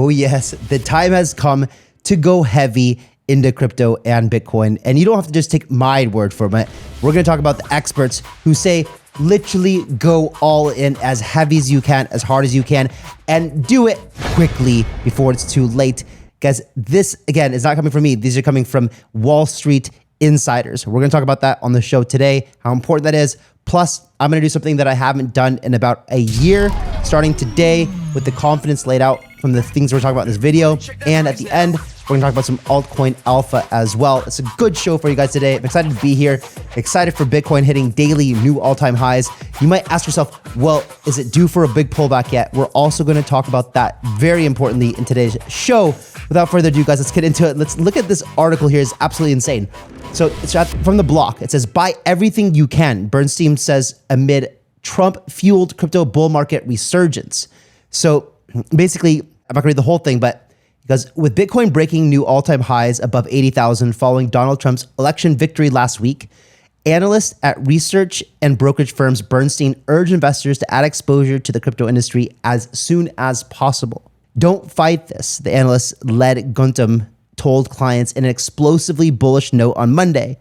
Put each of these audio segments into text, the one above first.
Oh yes, the time has come to go heavy into crypto and Bitcoin. And you don't have to just take my word for it. We're going to talk about the experts who say literally go all in as heavy as you can, as hard as you can, and do it quickly before it's too late. Guys, this again is not coming from me. These are coming from Wall Street insiders. We're going to talk about that on the show today, how important that is. Plus, I'm going to do something that I haven't done in about a year, starting today with the confidence laid out from the things we're talking about in this video. And at the end, we're going to talk about some altcoin alpha as well. It's a good show for you guys today. I'm excited to be here, excited for Bitcoin hitting daily new all-time highs. You might ask yourself, well, is it due for a big pullback yet? We're also going to talk about that very importantly in today's show. Without further ado, guys, let's get into it. Let's look at this article here. It's absolutely insane. So it's from the block. It says, buy everything you can, Bernstein says amid Trump-fueled crypto bull market resurgence. So basically, I'm not going to read the whole thing, but because with Bitcoin breaking new all-time highs above 80,000 following Donald Trump's election victory last week, analysts at research and brokerage firms Bernstein urge investors to add exposure to the crypto industry as soon as possible. Don't fight this, the analyst-led Guntum told clients in an explosively bullish note on Monday.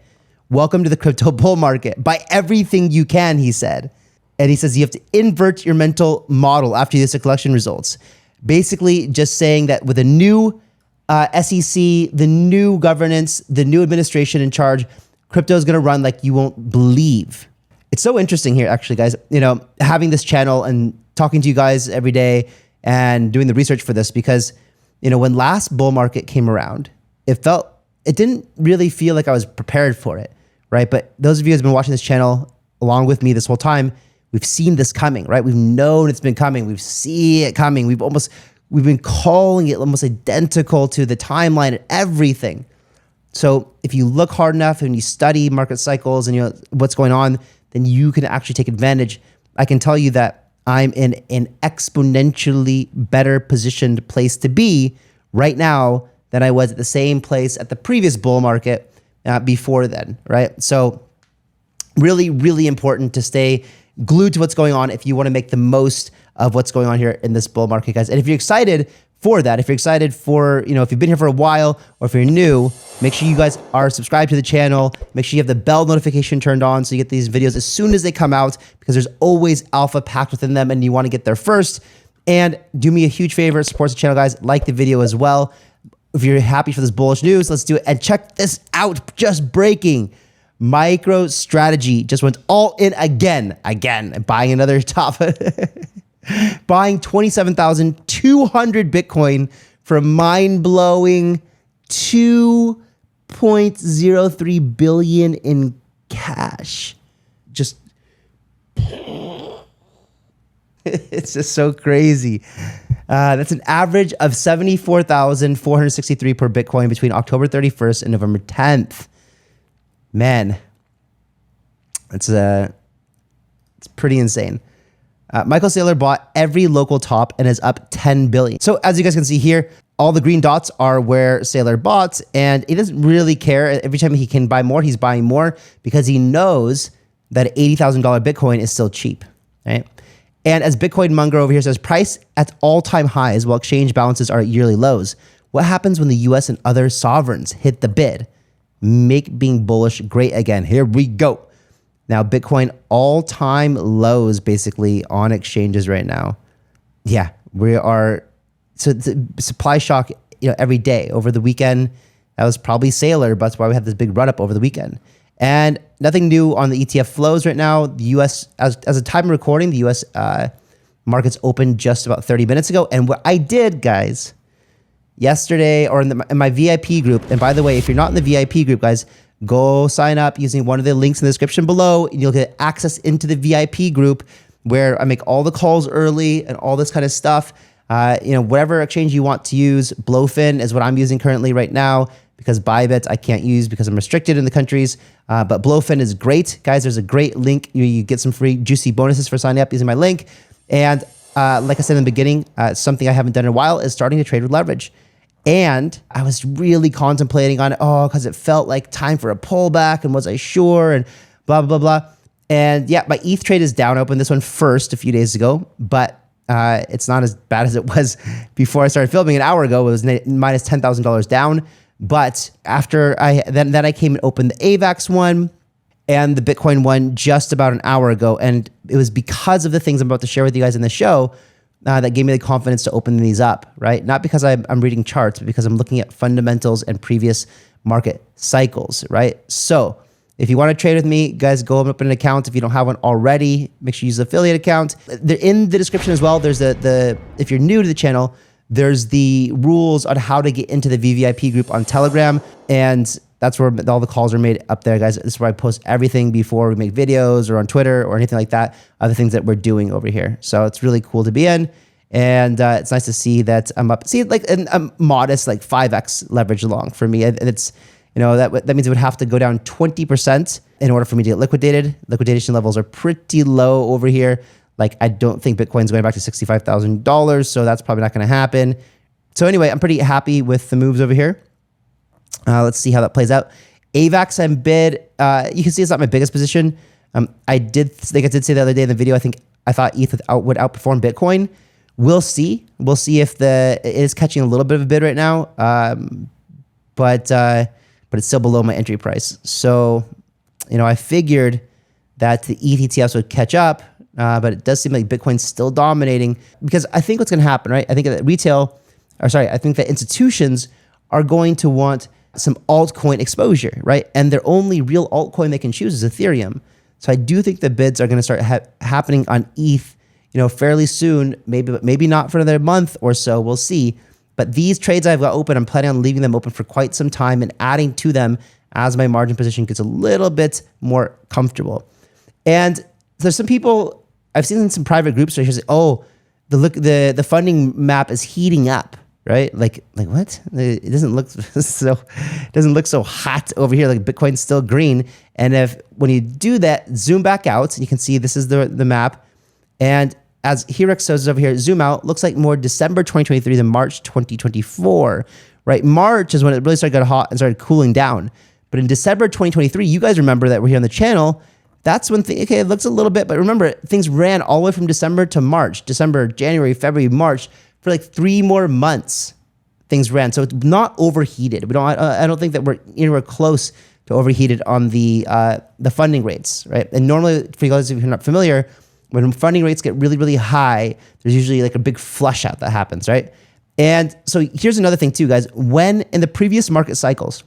Welcome to the crypto bull market. Buy everything you can, he said. And he says you have to invert your mental model after this election results. Basically just saying that with a new SEC, the new governance, the new administration in charge, crypto is going to run like you won't believe. It's so interesting here, actually, guys, you know, having this channel and talking to you guys every day and doing the research for this, because, you know, when last bull market came around, it didn't really feel like I was prepared for it, right? But those of you who've been watching this channel along with me this whole time, we've seen this coming, right? We've known it's been coming. We've seen it coming. We've been calling it almost identical to the timeline and everything. So if you look hard enough and you study market cycles and you know what's going on, then you can actually take advantage. I can tell you that I'm in an exponentially better positioned place to be right now than I was at the same place at the previous bull market before then, right? So really, really important to stay glued to what's going on if you want to make the most of what's going on here in this bull market, guys. And if you're excited for that, if you're excited for, you know, if you've been here for a while or if you're new, make sure you guys are subscribed to the channel. Make sure you have the bell notification turned on so you get these videos as soon as they come out, because there's always alpha packed within them and you want to get there first. And do me a huge favor, support the channel, guys. Like the video as well. If you're happy for this bullish news, let's do it. And check this out, just breaking. MicroStrategy just went all in again, buying another top, buying 27,200 Bitcoin for a mind-blowing 2.03 billion in cash. Just, it's just so crazy. That's an average of 74,463 per Bitcoin between October 31st and November 10th. Man, it's pretty insane. Michael Saylor bought every local top and is up 10 billion. So as you guys can see here, all the green dots are where Saylor bought, and he doesn't really care. Every time he can buy more, he's buying more because he knows that $80,000 Bitcoin is still cheap, right? And as Bitcoin Munger over here says, price at all-time highs while exchange balances are at yearly lows. What happens when the US and other sovereigns hit the bid? Make being bullish great again. Here we go. Now, Bitcoin all-time lows basically on exchanges right now. Yeah, we are. So it's a supply shock, you know, every day. Over the weekend, that was probably Saylor, but that's why we had this big run-up over the weekend. And nothing new on the ETF flows right now. The U.S., as a time of recording, the U.S. Markets opened just about 30 minutes ago. And what I did, guys, yesterday, or in my VIP group, and by the way, if you're not in the VIP group, guys, go sign up using one of the links in the description below, and you'll get access into the VIP group where I make all the calls early and all this kind of stuff. You know, whatever exchange you want to use, Blowfin is what I'm using currently right now, because Bybit I can't use because I'm restricted in the countries. But Blowfin is great, guys. There's a great link. You get some free juicy bonuses for signing up using my link. And like I said in the beginning, something I haven't done in a while is starting to trade with leverage. And I was really contemplating on it, because it felt like time for a pullback, and was I sure, and blah, blah, blah, blah. And yeah, my ETH trade is down. I opened this one first a few days ago, but It's not as bad as it was before I started filming an hour ago. It was minus $10,000 down. But after then I came and opened the AVAX one and the Bitcoin one just about an hour ago. And it was because of the things I'm about to share with you guys in the show that gave me the confidence to open these up, right? Not because I'm reading charts, but because I'm looking at fundamentals and previous market cycles, right? So if you want to trade with me, guys, go and open an account. If you don't have one already, make sure you use the affiliate account. In the description as well, there's if you're new to the channel, there's the rules on how to get into the VVIP group on Telegram. And that's where all the calls are made up there, guys. This is where I post everything before we make videos or on Twitter or anything like that, other things that we're doing over here. So it's really cool to be in. And it's nice to see that I'm up. See, like a modest, like 5x leverage long for me. And it's, that means it would have to go down 20% in order for me to get liquidated. Liquidation levels are pretty low over here. Like, I don't think Bitcoin's going back to $65,000, so that's probably not going to happen. So anyway, I'm pretty happy with the moves over here. Let's see how that plays out. AVAX and bid. You can see it's not my biggest position. I did say the other day in the video, I thought ETH would outperform Bitcoin. We'll see. We'll see if it is catching a little bit of a bid right now. But it's still below my entry price. So, I figured that the ETH ETFs would catch up, but it does seem like Bitcoin's still dominating because I think what's going to happen, right? I think that I think that institutions are going to want some altcoin exposure, right? And their only real altcoin they can choose is Ethereum. So I do think the bids are going to start happening on ETH, fairly soon, maybe not for another month or so. We'll see. But these trades I've got open, I'm planning on leaving them open for quite some time and adding to them as my margin position gets a little bit more comfortable. And there's some people I've seen in some private groups where they say, "Oh, the funding map is heating up," right? Like what? It doesn't look so hot over here. Like Bitcoin's still green. And when you do that, zoom back out, you can see this is the map. And as Hirek says over here, zoom out, looks like more December 2023 than March 2024, right? March is when it really started getting hot and started cooling down. But in December 2023, you guys remember that we're here on the channel. That's when, it looks a little bit, but remember, things ran all the way from December to March, December, January, February, March, for like 3 more months, things ran. So it's not overheated. I don't think that we're anywhere close to overheated on the funding rates, right? And normally, for you guys, if you're not familiar, when funding rates get really, really high, there's usually like a big flush out that happens, right? And so here's another thing too, guys. When in the previous market cycles,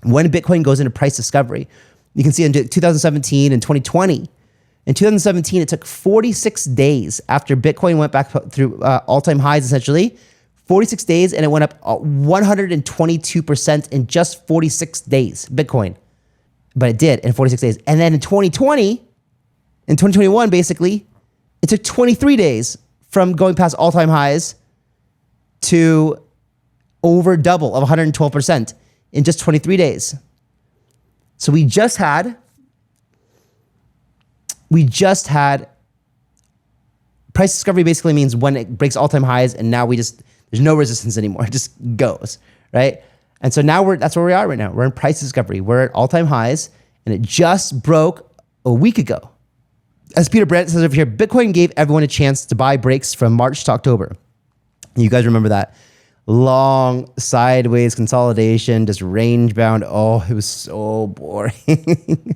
when Bitcoin goes into price discovery, you can see in 2017 and 2020. In 2017, it took 46 days after Bitcoin went back through all-time highs, essentially. 46 days, and it went up 122% in just 46 days, Bitcoin. But it did in 46 days. And then in 2020... in 2021, basically, it took 23 days from going past all-time highs to over double of 112% in just 23 days. So we just had price discovery basically means when it breaks all-time highs and now there's no resistance anymore. It just goes, right? And so now that's where we are right now. We're in price discovery. We're at all-time highs and it just broke a week ago. As Peter Brandt says over here, Bitcoin gave everyone a chance to buy breaks from March to October. You guys remember that long sideways consolidation, just range bound. Oh, it was so boring.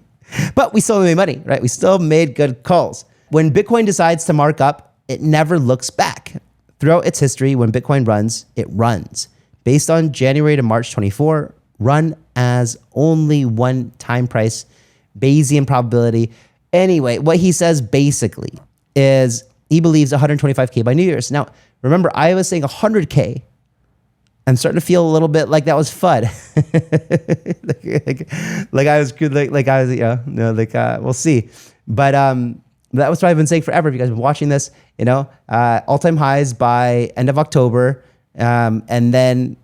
But we still made money, right? We still made good calls. When Bitcoin decides to mark up, it never looks back. Throughout its history, when Bitcoin runs, it runs. Based on January to March 24, run as only one time price, Bayesian probability. Anyway, what he says basically is he believes 125K by New Year's. Now, remember, I was saying 100K. I'm starting to feel a little bit like that was FUD. like I was good, we'll see. But that was what I've been saying forever. If you guys have been watching this, all-time highs by end of October, and then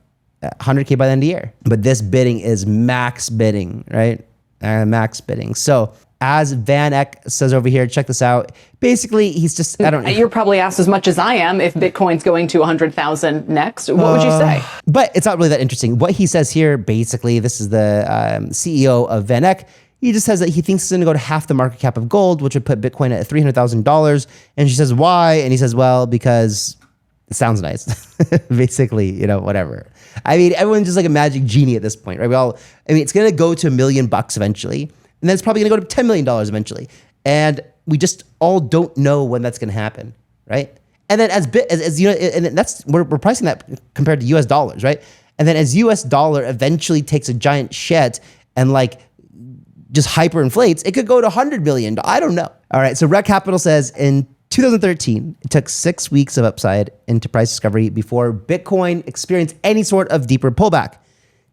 100K by the end of the year. But this bidding is max bidding, right? Max bidding. So as Van Eck says over here, check this out. Basically, he's just, I don't know. You're probably asked as much as I am if Bitcoin's going to 100,000 next. What would you say? But it's not really that interesting. What he says here, basically, this is the CEO of Van Eck. He just says that he thinks it's going to go to half the market cap of gold, which would put Bitcoin at $300,000. And she says, why? And he says, well, because it sounds nice. Basically, you know, whatever. I mean, everyone's just like a magic genie at this point, right? It's going to go to $1 million eventually. And then it's probably going to go to $10 million eventually. And we just all don't know when that's going to happen, right? And then as you know, and that's, we're pricing that compared to US dollars, right? And then as US dollar eventually takes a giant shit and like just hyperinflates, it could go to 100 million. I don't know. All right. So Rec Capital says in 2013, it took 6 weeks of upside into price discovery before Bitcoin experienced any sort of deeper pullback.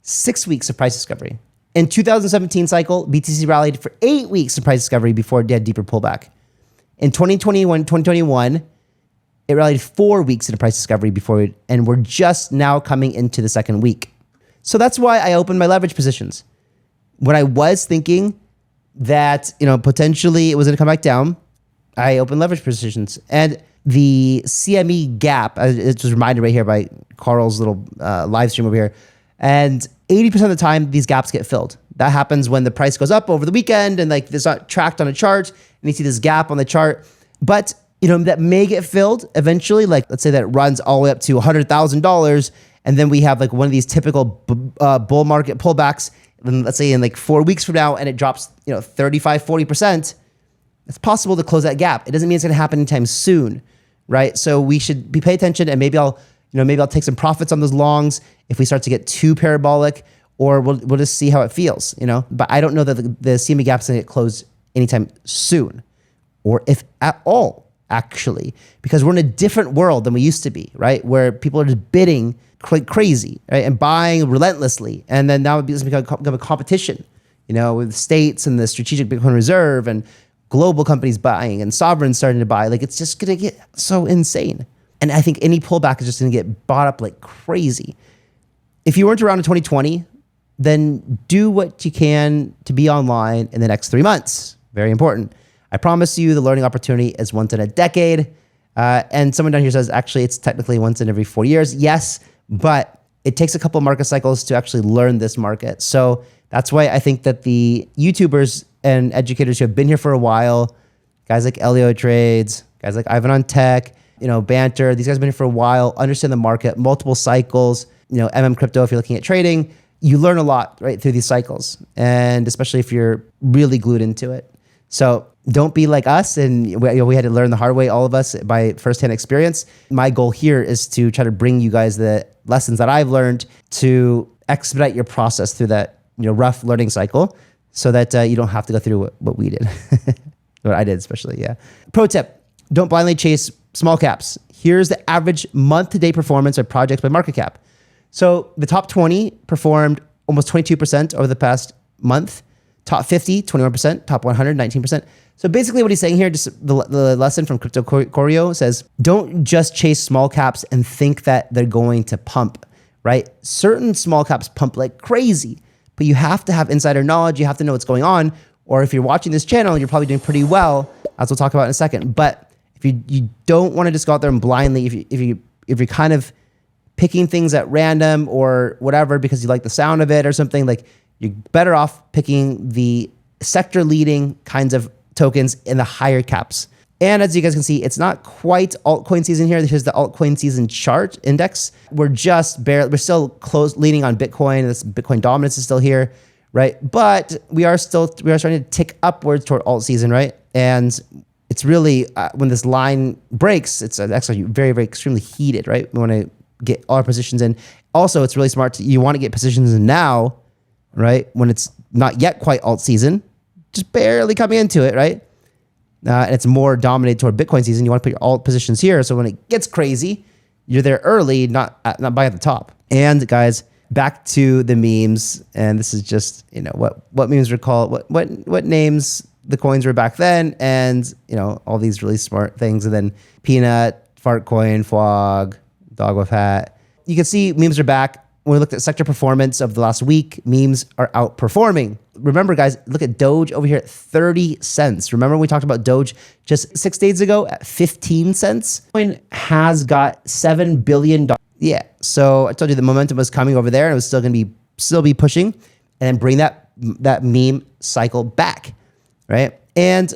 6 weeks of price discovery. In 2017 cycle, BTC rallied for 8 weeks of price discovery before it did deeper pullback. In 2021, it rallied 4 weeks into price discovery and we're just now coming into the second week. So that's why I opened my leverage positions. When I was thinking that, you know, potentially it was going to come back down, I opened leverage positions. And the CME gap, it was reminded right here by Carl's little live stream over here. And 80% of the time, these gaps get filled. That happens when the price goes up over the weekend and like it's not tracked on a chart and you see this gap on the chart. But, you know, that may get filled eventually. Like, let's say that it runs all the way up to $100,000. And then we have like one of these typical bull market pullbacks. And let's say in like 4 weeks from now, and it drops, you know, 35, 40%. It's possible to close that gap. It doesn't mean it's going to happen anytime soon, right? So we should pay attention, and maybe I'll take some profits on those longs if we start to get too parabolic, or we'll just see how it feels, you know? But I don't know that the CME gap's going to get closed anytime soon, or if at all, actually, because we're in a different world than we used to be, right? Where people are just bidding crazy, right? And buying relentlessly. And then now it's become a competition, you know, with states and the strategic Bitcoin reserve and global companies buying and sovereigns starting to buy. Like, it's just going to get so insane. And I think any pullback is just going to get bought up like crazy. If you weren't around in 2020, then do what you can to be online in the next 3 months. Very important. I promise you the learning opportunity is once in a decade. And someone down here says, actually, it's technically once in every 4 years. Yes, but it takes a couple of market cycles to actually learn this market. So that's why I think that the YouTubers and educators who have been here for a while, guys like Elio Trades, guys like Ivan on Tech, you know, Banter, these guys have been here for a while, understand the market, multiple cycles, you know, Crypto, if you're looking at trading, you learn a lot right through these cycles. And especially if you're really glued into it. So don't be like us. And we had to learn the hard way, all of us, by firsthand experience. My goal here is to try to bring you guys the lessons that I've learned to expedite your process through that, you know, rough learning cycle so that you don't have to go through what we did. What I did especially, yeah. Pro tip, don't blindly chase small caps. Here's the average month-to-date performance of projects by market cap. So the top 20 performed almost 22% over the past month. Top 50, 21%. Top 100, 19%. So basically what he's saying here, just the lesson from Crypto Choreo says, don't just chase small caps and think that they're going to pump, right? Certain small caps pump like crazy, but you have to have insider knowledge. You have to know what's going on. Or if you're watching this channel, you're probably doing pretty well, as we'll talk about in a second. But if you don't want to just go out there and blindly, if you're kind of picking things at random or whatever because you like the sound of it or something, like, you're better off picking the sector leading kinds of tokens in the higher caps. And as you guys can see, it's not quite altcoin season here. Here's the altcoin season chart index. We're still close leaning on Bitcoin. This Bitcoin dominance is still here, right? But we are starting to tick upwards toward alt season, right? And it's really, when this line breaks, it's actually very, very extremely heated, right? We want to get all our positions in. Also, it's really smart. You want to get positions in now, right? When it's not yet quite alt season, just barely coming into it, right? And it's more dominated toward Bitcoin season. You want to put your alt positions here. So when it gets crazy, you're there early, not by at the top. And guys, back to the memes. And this is just, you know, what memes were called, what names the coins were back then. And, you know, all these really smart things. And then Peanut, Fartcoin, Fog, Dog with Hat. You can see memes are back. When we looked at sector performance of the last week, memes are outperforming. Remember, guys, look at Doge over here at 30 cents. Remember we talked about Doge just 6 days ago at 15 cents? Coin has got $7 billion. Yeah, so I told you the momentum was coming over there and it was still going to be pushing, and then bring that meme cycle back, right? And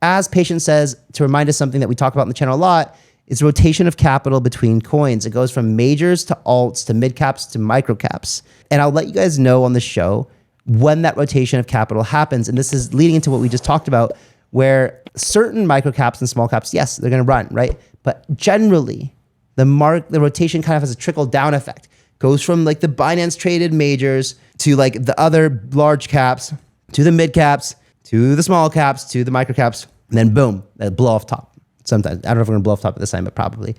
as Patience says, to remind us something that we talk about in the channel a lot, is rotation of capital between coins. It goes from majors to alts to mid caps to micro caps. And I'll let you guys know on the show when that rotation of capital happens. And this is leading into what we just talked about, where certain micro caps and small caps, yes, they're going to run, right? But generally, the rotation kind of has a trickle down effect. Goes from like the Binance traded majors to like the other large caps, to the mid caps, to the small caps, to the micro caps, and then boom, they blow off top. Sometimes. I don't know if we're gonna blow off top at this time, but probably.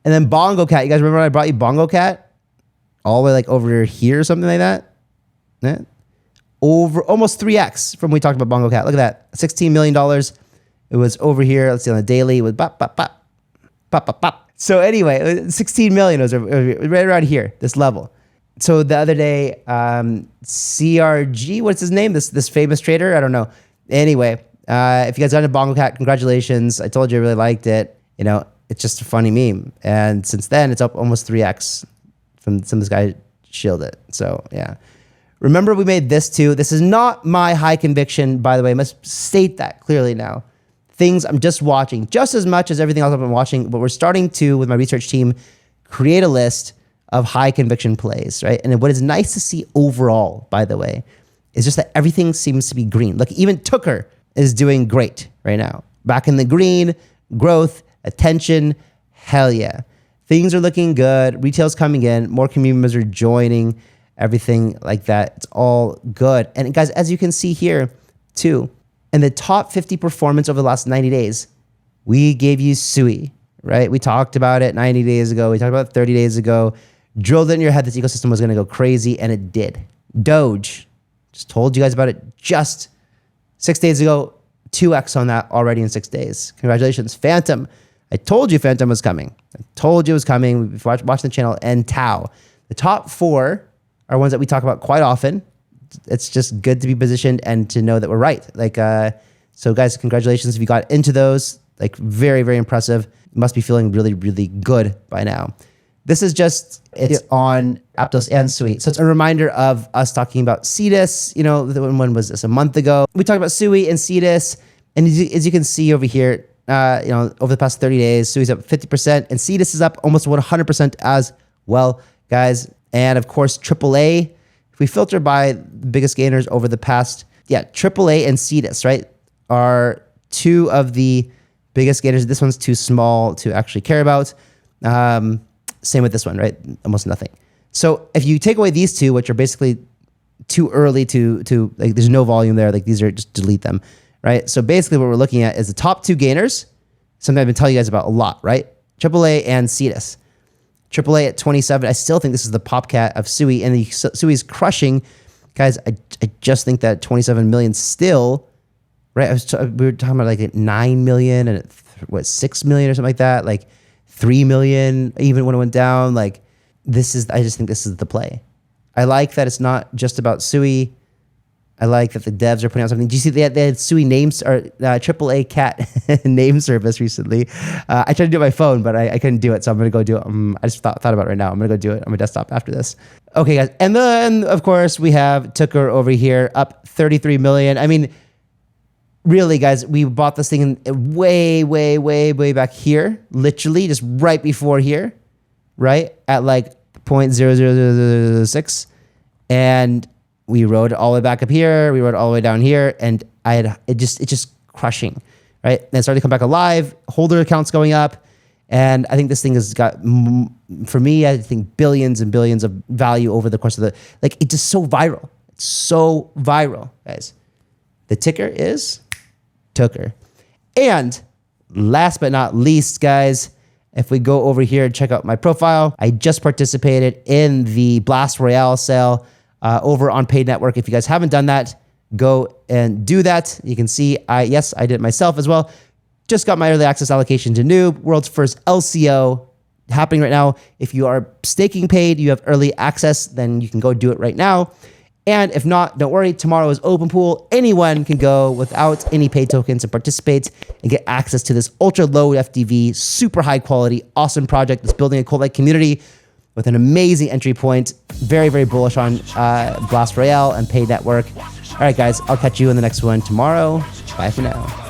And then Bongo Cat. You guys remember when I brought you Bongo Cat? All the way like over here or something like that? Yeah. Over almost 3x from when we talked about Bongo Cat. Look at that. $16 million. It was over here. Let's see on the daily. It was bop, bop, bop. Bop, bop, bop. So anyway, 16 million was right around here, this level. So the other day, CRG, what's his name? This famous trader? I don't know. Anyway, if you guys got into Bongo Cat, congratulations. I told you I really liked it. You know, it's just a funny meme. And since then, it's up almost 3x from this guy shielded it. So yeah. Remember, we made this too. This is not my high conviction, by the way. I must state that clearly now. Things I'm just watching just as much as everything else I've been watching, but we're starting to, with my research team, create a list of high conviction plays, right? And what is nice to see overall, by the way, is just that everything seems to be green. Look, even Tucker is doing great right now. Back in the green, growth, attention, hell yeah. Things are looking good. Retail's coming in. More community members are joining, everything like that. It's all good. And guys, as you can see here too, in the top 50 performance over the last 90 days, we gave you Sui, right? We talked about it 90 days ago. We talked about it 30 days ago. Drilled it in your head this ecosystem was going to go crazy, and it did. Doge, just told you guys about it just 6 days ago. 2x on that already in 6 days. Congratulations. Phantom, I told you Phantom was coming. I told you it was coming. We've watched the channel. And Tau. The top four are ones that we talk about quite often. It's just good to be positioned and to know that we're right. Like, so guys, congratulations if you got into those. Like, very, very impressive. You must be feeling really, really good by now. This is just, it's on Aptos and Sui. So it's a reminder of us talking about Cetus. You know, when was this? A month ago. We talked about Sui and Cetus. And as you can see over here, you know, over the past 30 days, Sui's up 50% and Cetus is up almost 100% as well, guys. And of course, AAA. If we filter by the biggest gainers over the past, AAA and Cetus, right, are two of the biggest gainers. This one's too small to actually care about. Same with this one, right? Almost nothing. So if you take away these two, which are basically too early to like, there's no volume there. Like, these are, just delete them, right? So basically what we're looking at is the top two gainers, something I've been telling you guys about a lot, right? AAA and Cetus. AAA at 27. I still think this is the popcat of Sui, and Sui's crushing. Guys, I just think that 27 million still, right? We were talking about like 9 million and 6 million or something like that. Like 3 million, even when it went down. Like, I just think this is the play. I like that it's not just about Sui. I like that the devs are putting out something. Do you see they had Sui names or AAA cat name service recently? I tried to do it on my phone, but I couldn't do it. So I'm going to go do it. I just thought about it right now. I'm going to go do it on my desktop after this. Okay, guys. And then, of course, we have Tucker over here up 33 million. I mean, really, guys, we bought this thing way, way, way, way back here. Literally just right before here, right? At like 0.00006. And we rode it all the way back up here. We rode it all the way down here, and it's just crushing, right? And it started to come back alive. Holder accounts going up, and I think this thing has got, for me, I think billions and billions of value over the course of it's just so viral. It's so viral, guys. The ticker is Tucker. And last but not least, guys, if we go over here and check out my profile, I just participated in the Blast Royale sale over on Paid Network. If you guys haven't done that, go and do that. You can see, I did it myself as well. Just got my early access allocation to Noob, world's first LCO happening right now. If you are staking paid, you have early access, then you can go do it right now. And if not, don't worry, tomorrow is open pool. Anyone can go without any paid tokens and participate and get access to this ultra low FDV, super high quality, awesome project that's building a cult-like community with an amazing entry point. Very, very bullish on Blast Royale and Paid Network. All right, guys, I'll catch you in the next one tomorrow. Bye for now.